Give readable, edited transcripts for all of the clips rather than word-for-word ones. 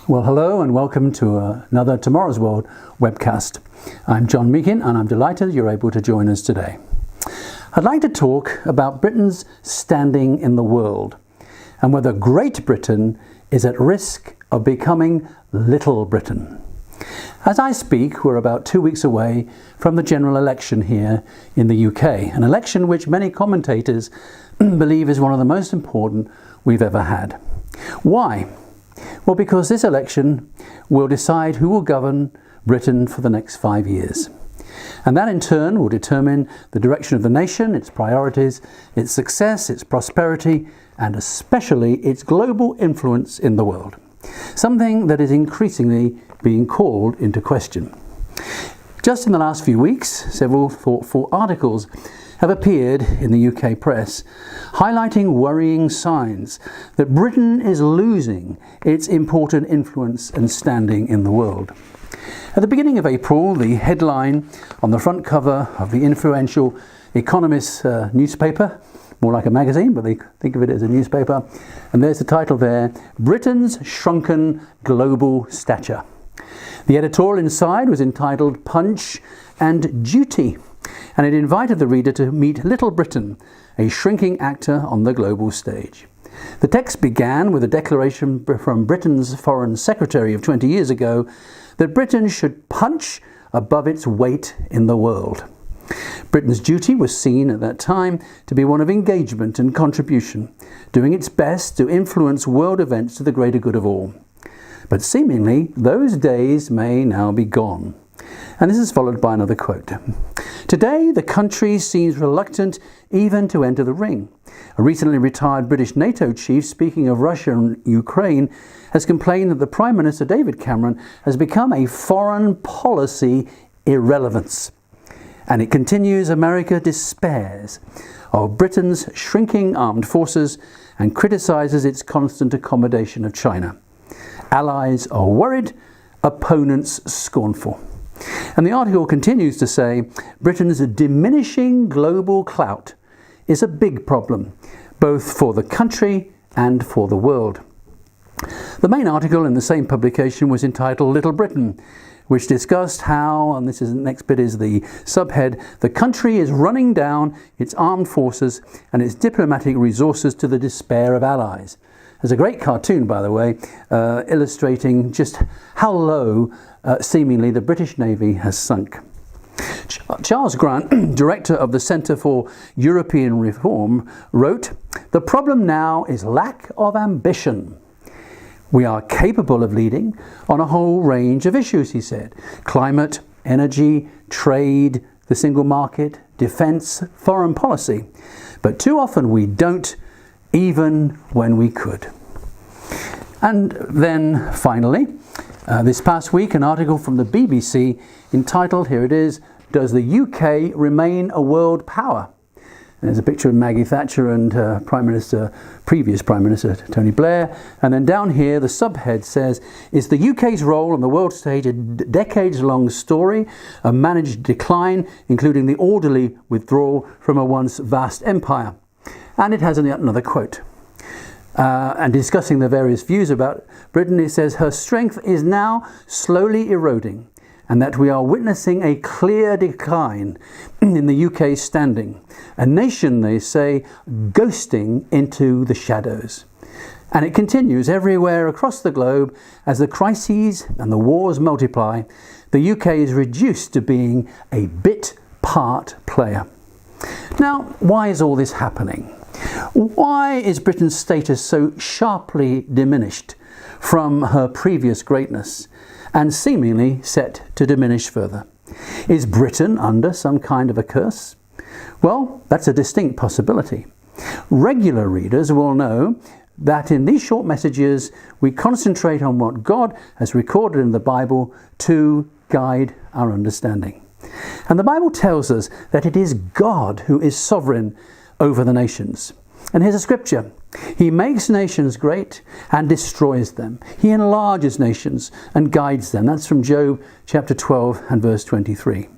Well, hello and welcome to another Tomorrow's World webcast. I'm John Meakin and I'm delighted you're able to join us today. I'd like to talk about Britain's standing in the world and whether Great Britain is at risk of becoming Little Britain. As I speak, we're about 2 weeks away from the general election here in the UK, an election which many commentators believe is one of the most important we've ever had. Why? Well, because this election will decide who will govern Britain for the next 5 years. And that in turn will determine the direction of the nation, its priorities, its success, its prosperity, and especially its global influence in the world. Something that is increasingly being called into question. Just in the last few weeks, several thoughtful articles have appeared in the UK press highlighting worrying signs that Britain is losing its important influence and standing in the world. At the beginning of April, the headline on the front cover of the influential Economist newspaper, more like a magazine, but they think of it as a newspaper, and there's the title there, Britain's Shrunken Global Stature. The editorial inside was entitled Punch and Duty, and it invited the reader to meet Little Britain, a shrinking actor on the global stage. The text began with a declaration from Britain's Foreign Secretary of 20 years ago that Britain should punch above its weight in the world. Britain's duty was seen at that time to be one of engagement and contribution, doing its best to influence world events to the greater good of all. But seemingly, those days may now be gone. And this is followed by another quote. Today, the country seems reluctant even to enter the ring. A recently retired British NATO chief, speaking of Russia and Ukraine, has complained that the Prime Minister David Cameron has become a foreign policy irrelevance. And it continues, America despairs of Britain's shrinking armed forces and criticises its constant accommodation of China. Allies are worried, opponents scornful. And the article continues to say, Britain's diminishing global clout is a big problem, both for the country and for the world. The main article in the same publication was entitled Little Britain, which discussed how, and this is the next bit is the subhead, the country is running down its armed forces and its diplomatic resources to the despair of allies. There's a great cartoon, by the way, illustrating just how low seemingly the British Navy has sunk. Charles Grant, director of the Centre for European Reform, wrote, "The problem now is lack of ambition. We are capable of leading on a whole range of issues," he said. Climate, energy, trade, the single market, defence, foreign policy. But too often we don't, even when we could. And then finally, this past week, an article from the BBC entitled, here it is, Does the UK Remain a World Power? And there's a picture of Maggie Thatcher and previous Prime Minister Tony Blair. And then down here, the subhead says, Is the UK's role on the world stage a decades-long story, a managed decline, including the orderly withdrawal from a once vast empire? And it has another quote. And discussing the various views about Britain, it says, her strength is now slowly eroding and that we are witnessing a clear decline in the UK's standing. A nation, they say, ghosting into the shadows. And it continues everywhere across the globe as the crises and the wars multiply, the UK is reduced to being a bit part player. Now, why is all this happening? Why is Britain's status so sharply diminished from her previous greatness and seemingly set to diminish further? Is Britain under some kind of a curse? Well, that's a distinct possibility. Regular readers will know that in these short messages we concentrate on what God has recorded in the Bible to guide our understanding. And the Bible tells us that it is God who is sovereign over the nations. And here's a scripture. He makes nations great and destroys them. He enlarges nations and guides them. That's from Job chapter 12 and verse 23.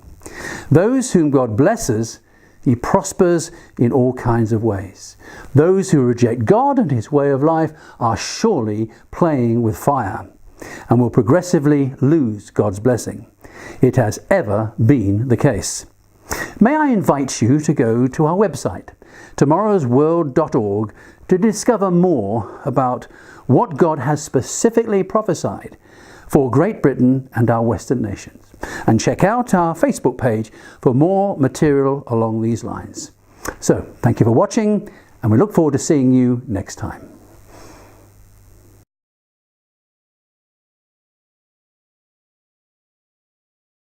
Those whom God blesses, he prospers in all kinds of ways. Those who reject God and his way of life are surely playing with fire. and will progressively lose God's blessing. It has ever been the case. May I invite you to go to our website, tomorrowsworld.org, to discover more about what God has specifically prophesied for Great Britain and our Western nations. And check out our Facebook page for more material along these lines. So, thank you for watching, and we look forward to seeing you next time.